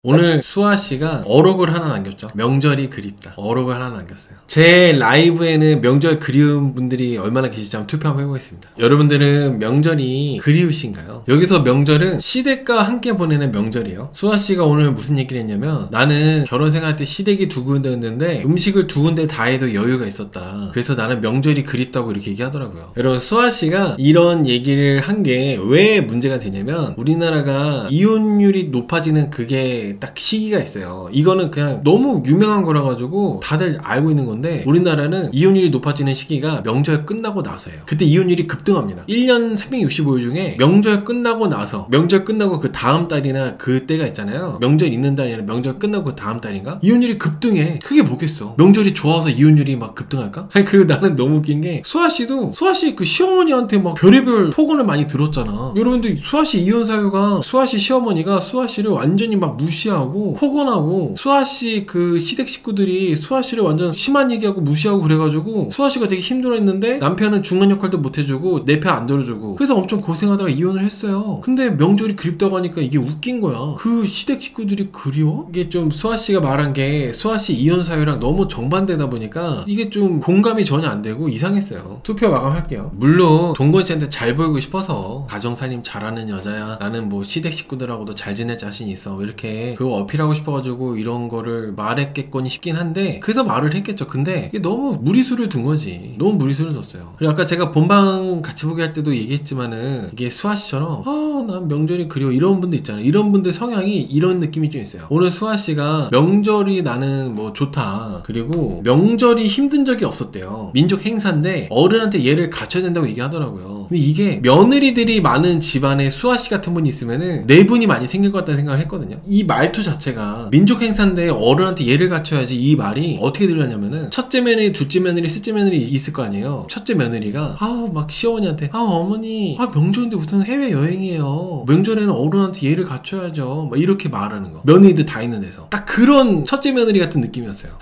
오늘 수아씨가 어록을 하나 남겼죠. 명절이 그립다. 어록을 하나 남겼어요. 제 라이브에는 명절 그리운 분들이 얼마나 계실지 한번 투표 한번 해보겠습니다. 여러분들은 명절이 그리우신가요? 여기서 명절은 시댁과 함께 보내는 명절이에요. 수아씨가 오늘 무슨 얘기를 했냐면, 나는 결혼 생활할 때 시댁이 두 군데였는데 음식을 두 군데 다 해도 여유가 있었다. 그래서 나는 명절이 그립다고 이렇게 얘기하더라고요. 여러분, 수아씨가 이런 얘기를 한 게 왜 문제가 되냐면, 우리나라가 이혼율이 높아지는 그게 딱 시기가 있어요. 이거는 그냥 너무 유명한 거라 가지고 다들 알고 있는 건데, 우리나라는 이혼율이 높아지는 시기가 명절 끝나고 나서예요. 그때 이혼율이 급등합니다. 1년 365일 중에 명절 끝나고 나서, 명절 끝나고 그 다음 달이나 그때가 있잖아요. 명절 있는 달이 아니라 명절 끝나고 그 다음 달인가? 이혼율이 급등해. 그게 뭐겠어? 명절이 좋아서 이혼율이 막 급등할까? 아니, 그리고 나는 너무 웃긴 게, 수아씨도 수아씨 그 시어머니한테 막 별의별 폭언을 많이 들었잖아. 여러분들, 수아씨 이혼 사유가 수아씨 시어머니가 수아씨를 완전히 막 무시하고 폭언하고, 수아씨 그 시댁 식구들이 수아씨를 완전 심한 얘기하고 무시하고 그래가지고 수아씨가 되게 힘들어했는데, 남편은 중간 역할도 못해주고 내 편 안 들어주고, 그래서 엄청 고생하다가 이혼을 했어요. 근데 명절이 그립다고 하니까 이게 웃긴 거야. 그 시댁 식구들이 그리워? 이게 좀 수아씨가 말한 게 수아씨 이혼 사유랑 너무 정반대다 보니까 이게 좀 공감이 전혀 안 되고 이상했어요. 투표 마감할게요. 물론 동건씨한테 잘 보이고 싶어서 가정살림 잘하는 여자야, 나는 뭐 시댁 식구들하고도 잘 지낼 자신 있어, 이렇게 그거 어필하고 싶어가지고 이런 거를 말했겠거니 싶긴 한데, 그래서 말을 했겠죠. 근데 이게 너무 무리수를 둔 거지. 너무 무리수를 뒀어요. 그리고 아까 제가 본방 같이 보기 할 때도 얘기했지만은, 이게 수아씨처럼 난 명절이 그리워 이런 분들 있잖아요. 이런 분들 성향이 이런 느낌이 좀 있어요. 오늘 수아씨가 명절이 나는 뭐 좋다, 그리고 명절이 힘든 적이 없었대요. 민족 행사인데 어른한테 얘를 갖춰야 된다고 얘기하더라고요. 근데 이게 며느리들이 많은 집안에 수아씨 같은 분이 있으면은 내분이 많이 생길 것 같다는 생각을 했거든요. 이 말투 자체가 민족 행사인데 어른한테 얘를 갖춰야지, 이 말이 어떻게 들렸냐면은, 첫째 며느리, 둘째 며느리, 셋째 며느리 있을 거 아니에요. 첫째 며느리가 막 시어머니한테 어머니 명절인데 무슨 해외여행이에요, 명절에는 어른한테 얘를 갖춰야죠, 막 이렇게 말하는 거. 며느리들 다 있는 데서 딱 그런 첫째 며느리 같은 느낌이었어요.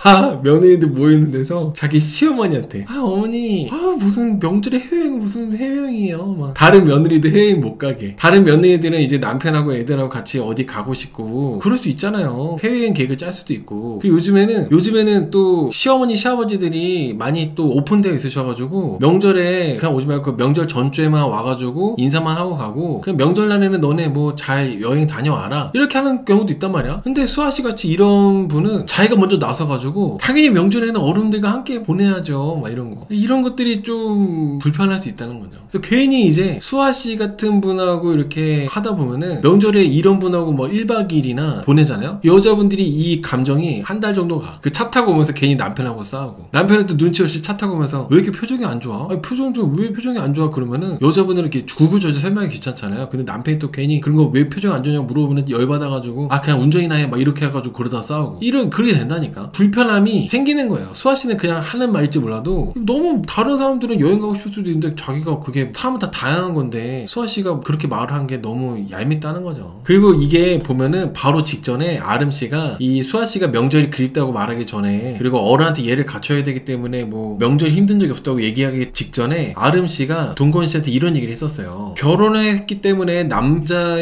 며느리들 모이는 데서 자기 시어머니한테 어머니 무슨 명절에 해외여행, 무슨 해외여행이에요, 막. 다른 며느리들 해외여행 못 가게. 다른 며느리들은 이제 남편하고 애들하고 같이 어디 가고 싶고 그럴 수 있잖아요. 해외여행 계획을 짤 수도 있고. 그리고 요즘에는 또 시어머니 시아버지들이 많이 또 오픈되어 있으셔가지고, 명절에 그냥 오지 말고 명절 전주에만 와가지고 인사만 하고 가고, 그냥 명절날에는 너네 뭐 잘 여행 다녀와라, 이렇게 하는 경우도 있단 말이야. 근데 수아씨 같이 이런 분은 자기가 먼저 나서가지고 당연히 명절에는 어른들과 함께 보내야죠, 막 이런 거. 이런 것들이 좀 불편할 수 있다는 거죠. 그래서 괜히 이제 수아씨 같은 분하고 이렇게 하다 보면은, 명절에 이런 분하고 뭐 1박 2일이나 보내잖아요. 여자분들이 이 감정이 한 달 정도 가. 그 차 타고 오면서 괜히 남편하고 싸우고, 남편은 또 눈치 없이 차 타고 오면서 왜 이렇게 표정이 안 좋아? 왜 표정이 안 좋아? 그러면은 여자분들은 이렇게 구구절절 설명이 귀찮잖아요. 근데 남편이 또 괜히 그런 거 왜 표정이 안 좋냐고 물어보면 열받아가지고 그냥 운전이나 해, 막 이렇게 해가지고 그러다 싸우고, 그렇게 된다니까. 불편함이 생기는 거예요. 수아씨는 그냥 하는 말일지 몰라도, 너무 다른 사람들은 여행 가고 싶을 수도 있는데 자기가 그게 사람은 다 다양한 건데 수아씨가 그렇게 말을 한 게 너무 얄밉다는 거죠. 그리고 이게 보면은 바로 직전에 아름씨가 이 수아씨가 명절이 그립다고 말하기 전에, 그리고 어른한테 얘를 갖춰야 되기 때문에 뭐 명절 힘든 적이 없다고 얘기하기 직전에 아름씨가 동건씨한테 이런 얘기를 했었어요. 결혼했기 때문에 남자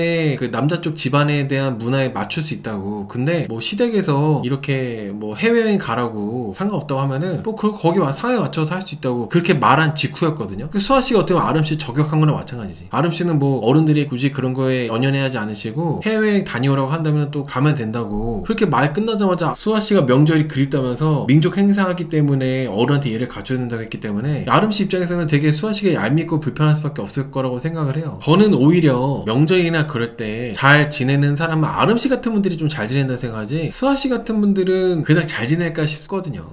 쪽 집안에 대한 문화에 맞출 수 있다고. 근데 뭐 시댁에서 이렇게 뭐 해외여행 가라고 상관없다고 하면은 뭐 거기 상황에 맞춰서 할 수 있다고, 그렇게 말한 직후였거든요. 그 수아씨가 어떻게 보면 아름씨 저격한 거나 마찬가지지. 아름씨는 뭐 어른들이 굳이 그런 거에 연연해하지 않으시고 해외여행 다녀오라고 한다면 또 가면 된다고, 그렇게 말 끝나자마자 수아씨가 명절이 그립다면서 민족 행사하기 때문에 어른한테 얘를 갖춰야 된다고 했기 때문에, 아름씨 입장에서는 되게 수아씨가 얄밉고 불편할 수밖에 없을 거라고 생각을 해요. 저는 오히려 명절이나 그럴 때 잘 지내는 사람은 아름씨 같은 분들이 좀 잘 지낸다 생각하지, 수아씨 같은 분들은 그닥 잘 지낼까 싶거든요.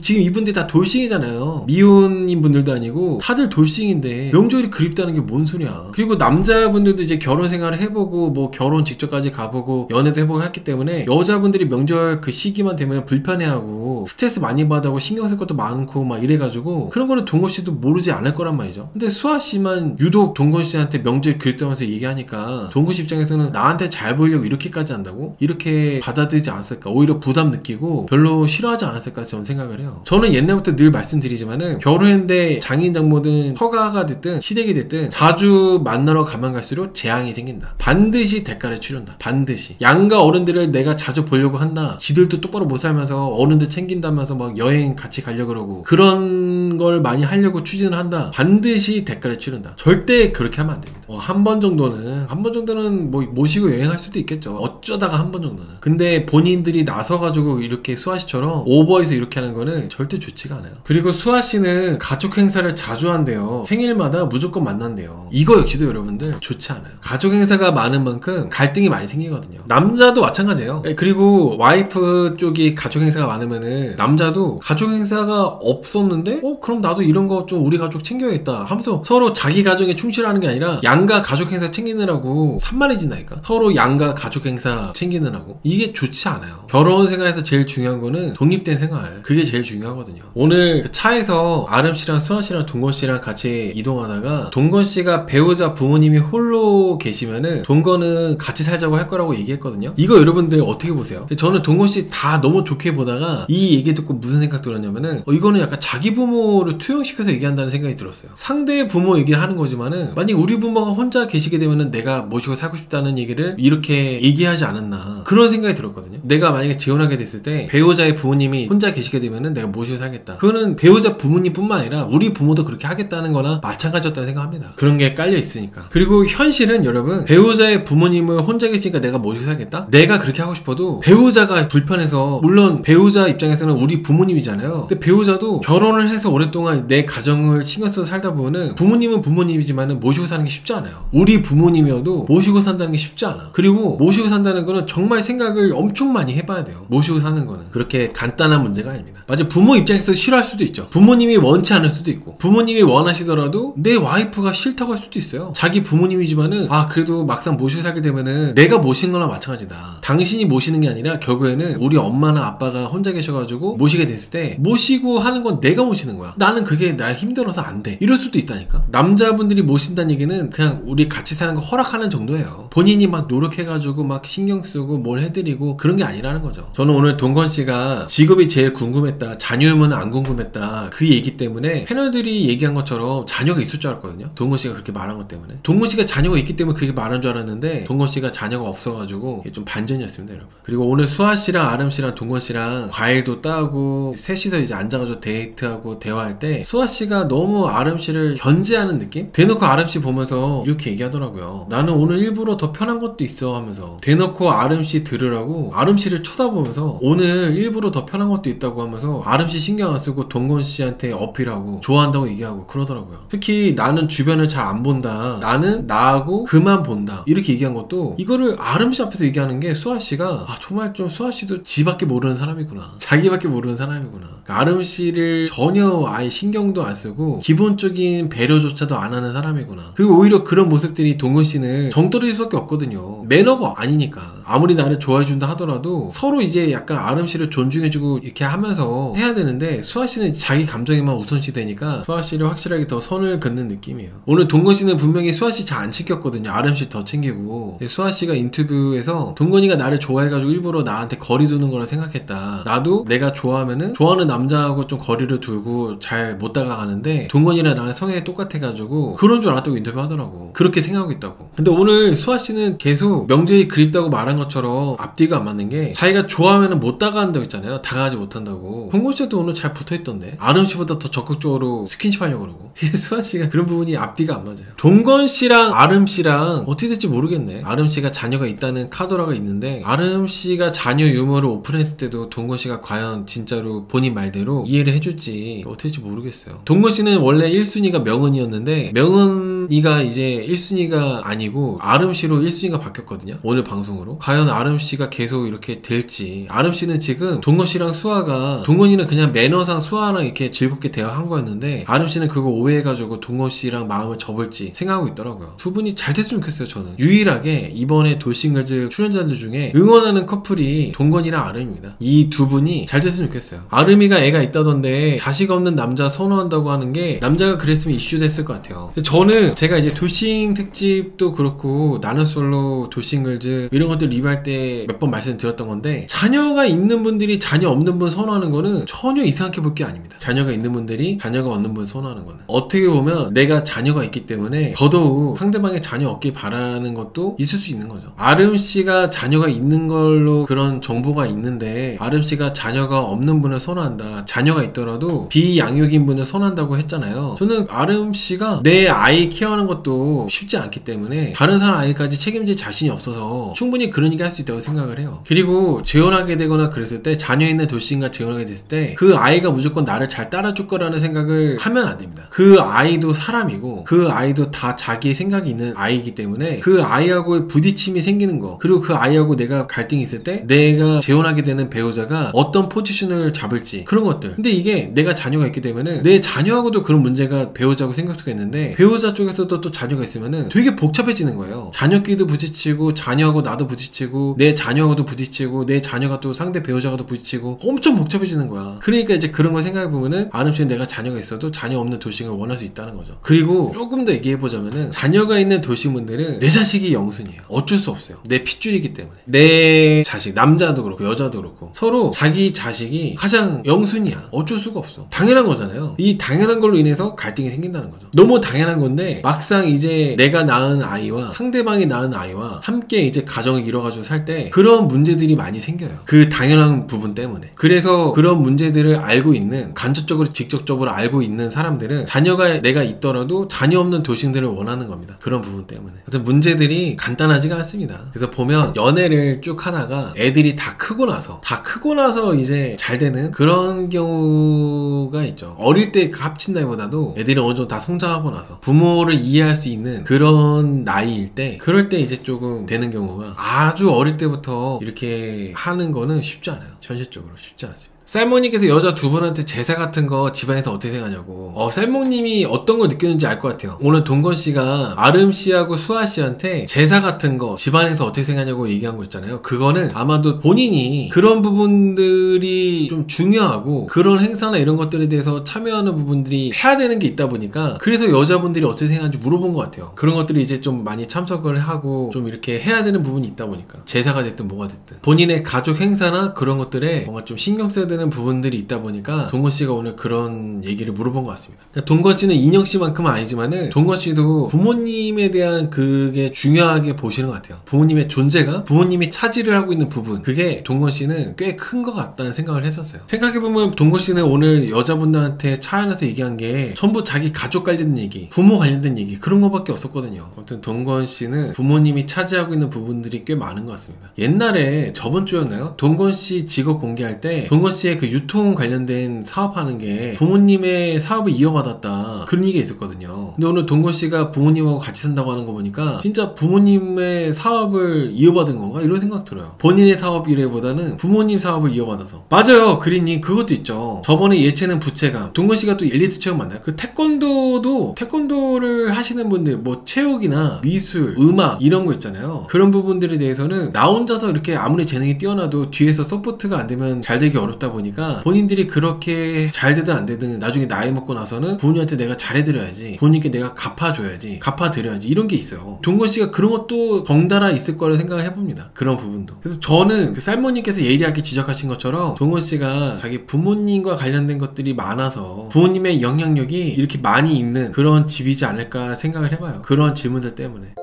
지금 이분들 다 돌싱이잖아요. 미혼인 분들도 아니고 다들 돌싱인데 명절이 그립다는 게 뭔 소리야. 그리고 남자분들도 이제 결혼 생활을 해보고 뭐 결혼 직전까지 가보고 연애도 해보고 했기 때문에, 여자분들이 명절 그 시기만 되면 불편해하고 스트레스 많이 받아고 신경 쓸 것도 많고 막 이래가지고, 그런 거는 동건씨도 모르지 않을 거란 말이죠. 근데 수아씨만 유독 동건씨한테 명절 그립다면서 얘기하니까, 동건씨 입장에서는 나한테 잘 보이려고 이렇게까지 한다고? 이렇게 받아들이지 않았을까, 오히려 부담 느끼고 별로 싫어하지 않았을까 저는 생각을 해요. 저는 옛날부터 늘 말씀드리지만은 결혼했는데 장인 장모든 허가가 됐든 시댁이 됐든 자주 만나러 가면 갈수록 재앙이 생긴다. 반드시 대가를 치른다. 반드시. 양가 어른들을 내가 자주 보려고 한다. 지들도 똑바로 못 살면서 어른들 챙긴다면서 막 여행 같이 가려고 그러고 그런 걸 많이 하려고 추진을 한다. 반드시 대가를 치른다. 절대 그렇게 하면 안 됩니다. 한 번 정도는 뭐 모시고 여행할 수도 있겠죠. 어쩌다가 한 번 정도는. 근데 본인들이 나서가지고 이렇게 수아씨처럼 오버해서 이렇게 하는 거는 절대 좋지가 않아요. 그리고 수아씨는 가족 행사를 자주 한대요. 생일마다 무조건 만난대요. 이거 역시도 여러분들 좋지 않아요. 가족 행사가 많은 만큼 갈등이 많이 생기거든요. 남자도 마찬가지예요. 그리고 와이프 쪽이 가족 행사가 많으면은 남자도 가족 행사가 없었는데 그럼 나도 이런 거 좀 우리 가족 챙겨야겠다 하면서 서로 자기 가정에 충실하는 게 아니라 양가 가족 행사 챙기느라고 산만해진다니까. 서로 양가 가족 행사 챙기느라고. 이게 좋지 않아요. 결혼 생활에서 제일 중요한 거는 독립된 생활. 그게 제일 중요하거든요. 오늘 그 차에서 아름씨랑 수아씨랑 동건씨랑 같이 이동하다가 동건씨가 배우자 부모님이 홀로 계시면은 동건은 같이 살자고 할 거라고 얘기했거든요. 이거 여러분들 어떻게 보세요? 저는 동건씨 다 너무 좋게 보다가 이 얘기 듣고 무슨 생각 들었냐면은 이거는 약간 자기 부모를 투영시켜서 얘기한다는 생각이 들었어요. 상대의 부모 얘기를 하는 거지만은 만약 우리 부모가 혼자 계시게 되면은 내가 모시고 살고 싶다는 얘기를 이렇게 얘기하지 않았나 그런 생각이 들었거든요. 내가 만약에 재혼하게 됐을 때 배우자의 부모님이 혼자 계시게 되면은 내가 모시고 살겠다. 그거는 배우자 부모님뿐만 아니라 우리 부모도 그렇게 하겠다는 거나 마찬가지였다고 생각합니다. 그런 게 깔려 있으니까. 그리고 현실은 여러분 배우자의 부모님은 혼자 계시니까 내가 모시고 살겠다? 내가 그렇게 하고 싶어도 배우자가 불편해서 물론 배우자 입장에서는 우리 부모님이잖아요. 근데 배우자도 결혼을 해서 오랫동안 내 가정을 신경 써서 살다 보면은 부모님은 부모님이지만은 모시고 사는 게 쉽지 않아요. 우리 부모님이어도 모시고 산다는 게 쉽지 않아. 그리고 모시고 산다는 거는 정말 생각을 엄청 많이 해봐야 돼요. 모시고 사는 거는 그렇게 간단한 문제가 아닙니다. 맞아, 부모 입장에서 싫어할 수도 있죠. 부모님이 원치 않을 수도 있고 부모님이 원하시더라도 내 와이프가 싫다고 할 수도 있어요. 자기 부모님이지만은 그래도 막상 모시고 살게 되면은 내가 모시는 거랑 마찬가지다. 당신이 모시는 게 아니라 결국에는 우리 엄마나 아빠가 혼자 계셔가지고 모시게 됐을 때 모시고 하는 건 내가 모시는 거야. 나는 그게 나 힘들어서 안 돼. 이럴 수도 있다니까. 남자분들이 모신다는 얘기는 그냥 우리 같이 사는 거 허락하는 정도예요. 본인이 막 노력해가지고 막 신경 쓰고 뭘 해드리고 그런 게 아니라는 거죠. 저는 오늘 동건씨가 직업이 제일 궁금했다, 자녀 유무는 안 궁금했다, 그 얘기 때문에 패널들이 얘기한 것처럼 자녀가 있을 줄 알았거든요. 동건씨가 그렇게 말한 것 때문에. 동건씨가 자녀가 있기 때문에 그렇게 말한 줄 알았는데 동건씨가 자녀가 없어가지고 좀 반전이었습니다, 여러분. 그리고 오늘 수아씨랑 아름씨랑 동건씨랑 과일도 따고 셋이서 이제 앉아가지고 데이트하고 대화할 때 수아씨가 너무 아름씨를 견제하는 느낌? 대놓고 아름씨 보면서 이렇게 얘기하더라고요. 나는 오늘 일부러 더 편한 것도 있어 하면서 대놓고 아름씨 들으라고 아름씨를 쳐다보면서 오늘 일부러 더 편한 것도 있다고 하면서 아름씨 신경 안 쓰고 동건씨한테 어필하고 좋아한다고 얘기하고 그러더라고요. 특히 나는 주변을 잘 안 본다, 나는 나하고 그만 본다, 이렇게 얘기한 것도 이거를 아름씨 앞에서 얘기하는 게 수아씨가 정말 좀 수아씨도 지밖에 모르는 사람이구나, 자기밖에 모르는 사람이구나. 그러니까 아름씨를 전혀 아예 신경도 안 쓰고 기본적인 배려조차도 안 하는 사람이구나. 그리고 오히려 그런 모습들이 동건씨는 정 떨어질 수밖에 없거든요. 매너가 아니니까. 아무리 나를 좋아해준다 하더라도 서로 이제 약간 아름씨를 존중해주고 이렇게 하면서 해야 되는데 수아씨는 자기 감정에만 우선시 되니까 수아씨를 확실하게 더 선을 긋는 느낌이에요. 오늘 동건씨는 분명히 수아씨 잘 안 챙겼거든요. 아름씨 더 챙기고. 수아씨가 인터뷰에서 동건이가 나를 좋아해가지고 일부러 나한테 거리 두는 거라 생각했다. 나도 내가 좋아하면은 좋아하는 남자하고 좀 거리를 두고 잘 못 다가가는데 동건이랑 나랑 성향이 똑같아가지고 그런 줄 알았다고 인터뷰 하더라고. 그렇게 생각하고 있다고. 근데 오늘 수아씨는 계속 명절이 그립다고 말한 것처럼 앞뒤가 안 맞는 게 자기가 좋아하면 못 다가간다고 했잖아요. 다가가지 못한다고. 동건씨도 오늘 잘 붙어있던데 아름씨보다 더 적극적으로 스킨십 하려고 그러고. 수아씨가 그런 부분이 앞뒤가 안 맞아요. 동건씨랑 아름씨랑 어떻게 될지 모르겠네. 아름씨가 자녀가 있다는 카더라가 있는데 아름씨가 자녀 유머를 오픈했을 때도 동건씨가 과연 진짜로 본인 말대로 이해를 해줄지 어떻게 될지 모르겠어요. 동건씨는 원래 1순위가 명은이었는데 명은이가 이제 1순위가 아니고 아름씨로 1순위가 바뀌었거든요. 오늘 방송으로. 과연 아름씨가 계속 이렇게 될지. 아름씨는 지금 동건씨랑 수아가, 동건이는 그냥 매너상 수아랑 이렇게 즐겁게 대화한 거였는데 아름씨는 그거 오해해가지고 동건씨랑 마음을 접을지 생각하고 있더라고요. 두 분이 잘 됐으면 좋겠어요. 저는 유일하게 이번에 돌싱글즈 출연자들 중에 응원하는 커플이 동건이랑 아름입니다. 이 두 분이 잘 됐으면 좋겠어요. 아름이가 애가 있다던데 자식 없는 남자 선호한다고 하는 게 남자가 그랬으면 이슈 됐을 것 같아요. 근데 저는 제가 이제 도싱 특집도 그렇고 나는 솔로, 도싱글즈 이런 것들 리뷰할 때 몇 번 말씀드렸던 건데, 자녀가 있는 분들이 자녀 없는 분 선호하는 거는 전혀 이상하게 볼 게 아닙니다. 자녀가 있는 분들이 자녀가 없는 분 선호하는 거는 어떻게 보면 내가 자녀가 있기 때문에 더더욱 상대방의 자녀 없길 바라는 것도 있을 수 있는 거죠. 아름씨가 자녀가 있는 걸로 그런 정보가 있는데, 아름씨가 자녀가 없는 분을 선호한다, 자녀가 있더라도 비양육인 분을 선호한다고 했잖아요. 저는 아름씨가 내 아이 케어하는 것도 쉽지 않기 때문에 다른 사람 아이까지 책임질 자신이 없어서 충분히 그런 얘기 할 수 있다고 생각을 해요. 그리고 재혼하게 되거나 그랬을 때, 자녀 있는 도시인과 재혼하게 됐을 때 그 아이가 무조건 나를 잘 따라줄 거라는 생각을 하면 안 됩니다. 그 아이도 사람이고 그 아이도 다 자기의 생각이 있는 아이이기 때문에 그 아이하고의 부딪힘이 생기는 거, 그리고 그 아이하고 내가 갈등이 있을 때 내가 재혼하게 되는 배우자가 어떤 포지션을 잡을지, 그런 것들. 근데 이게 내가 자녀가 있기 때문에 내 자녀하고도 그런 문제가 배우자하고 생길 수가 있는데, 배우자 쪽에서도 또 자녀가 있으면은 되게 복잡해지는 거예요. 자녀끼리도 부딪히고 자녀하고 나도 부딪히고 내 자녀하고도 부딪히고 내 자녀가 또 상대 배우자하고도 부딪히고 엄청 복잡해지는 거야. 그러니까 이제 그런 거 생각해보면은 아름씨는 내가 자녀가 있어도 자녀 없는 도싱을 원할 수 있다는 거죠. 그리고 조금 더 얘기해보자면은, 자녀가 있는 도싱분들은 내 자식이 영순이에요. 어쩔 수 없어요. 내 핏줄이기 때문에. 내 자식, 남자도 그렇고 여자도 그렇고 서로 자기 자식이 가장 영순이야. 어쩔 수가 없어. 당연한 거잖아요. 이 당연한 걸로 인해서 갈등이 생긴다는 거죠. 너무 당연한 건데 막상 이제 내가 낳은 아이와 상대방이 낳은 아이와 함께 이제 가정을 이뤄가지고 살 때 그런 문제들이 많이 생겨요. 그 당연한 부분 때문에. 그래서 그런 문제들을 알고 있는, 간접적으로 직접적으로 알고 있는 사람들은 자녀가 내가 있더라도 자녀 없는 도싱들을 원하는 겁니다. 그런 부분 때문에. 그래서 문제들이 간단하지가 않습니다. 그래서 보면 연애를 쭉 하다가 애들이 다 크고 나서 이제 잘 되는 그런 경우가 있죠. 어릴 때 합친다기보다도 애들이 어느 정도 다 성장하고 나서 부모를 이해할 수 있는 그런 나이일 때, 그럴 때 이제 조금 되는 경우가, 아주 어릴 때부터 이렇게 하는 거는 쉽지 않아요. 현실적으로 쉽지 않습니다. 쌀모님께서 여자 두 분한테 제사 같은 거 집안에서 어떻게 생각하냐고. 쌀모님이 어떤 거 느꼈는지 알 것 같아요. 오늘 동건씨가 아름씨하고 수아씨한테 제사 같은 거 집안에서 어떻게 생각하냐고 얘기한 거 있잖아요. 그거는 아마도 본인이 그런 부분들이 좀 중요하고 그런 행사나 이런 것들에 대해서 참여하는 부분들이 해야 되는 게 있다 보니까, 그래서 여자분들이 어떻게 생각하는지 물어본 것 같아요. 그런 것들이 이제 좀 많이 참석을 하고 좀 이렇게 해야 되는 부분이 있다 보니까, 제사가 됐든 뭐가 됐든 본인의 가족 행사나 그런 것들에 뭔가 좀 신경 써야 되는 부분들이 있다 보니까 동건씨가 오늘 그런 얘기를 물어본 것 같습니다. 동건씨는 인형씨만큼은 아니지만은 동건씨도 부모님에 대한 그게 중요하게 보시는 것 같아요. 부모님의 존재가, 부모님이 차지를 하고 있는 부분, 그게 동건씨는 꽤 큰 것 같다는 생각을 했었어요. 생각해보면 동건씨는 오늘 여자분들한테 차 안에서 얘기한 게 전부 자기 가족 관련된 얘기, 부모 관련된 얘기, 그런 거밖에 없었거든요. 아무튼 동건씨는 부모님이 차지하고 있는 부분들이 꽤 많은 것 같습니다. 옛날에 저번 주였나요? 동건씨 직업 공개할 때 동건씨의 그 유통 관련된 사업하는 게 부모님의 사업을 이어받았다, 그런 얘기가 있었거든요. 근데 오늘 동건씨가 부모님하고 같이 산다고 하는 거 보니까 진짜 부모님의 사업을 이어받은 건가? 이런 생각 들어요. 본인의 사업이라기보다는 부모님 사업을 이어받아서. 맞아요, 그린님. 그것도 있죠. 저번에 예체능 부채감, 동건씨가 또 엘리트 체험 맞나요? 그 태권도도, 태권도를 하시는 분들, 뭐 체육이나 미술, 음악 이런 거 있잖아요. 그런 부분들에 대해서는 나 혼자서 이렇게 아무리 재능이 뛰어나도 뒤에서 서포트가 안 되면 잘 되기 어렵다 보니까, 본인들이 그렇게 잘 되든 안 되든 나중에 나이 먹고 나서는 부모님한테 내가 잘해드려야지, 부모님께 내가 갚아줘야지, 갚아드려야지, 이런 게 있어요. 동건씨가 그런 것도 덩달아 있을 거라 생각을 해봅니다. 그런 부분도. 그래서 저는 그 쌀모님께서 예리하게 지적하신 것처럼 동건씨가 자기 부모님과 관련된 것들이 많아서 부모님의 영향력이 이렇게 많이 있는 그런 집이지 않을까 생각을 해봐요. 그런 질문들 때문에.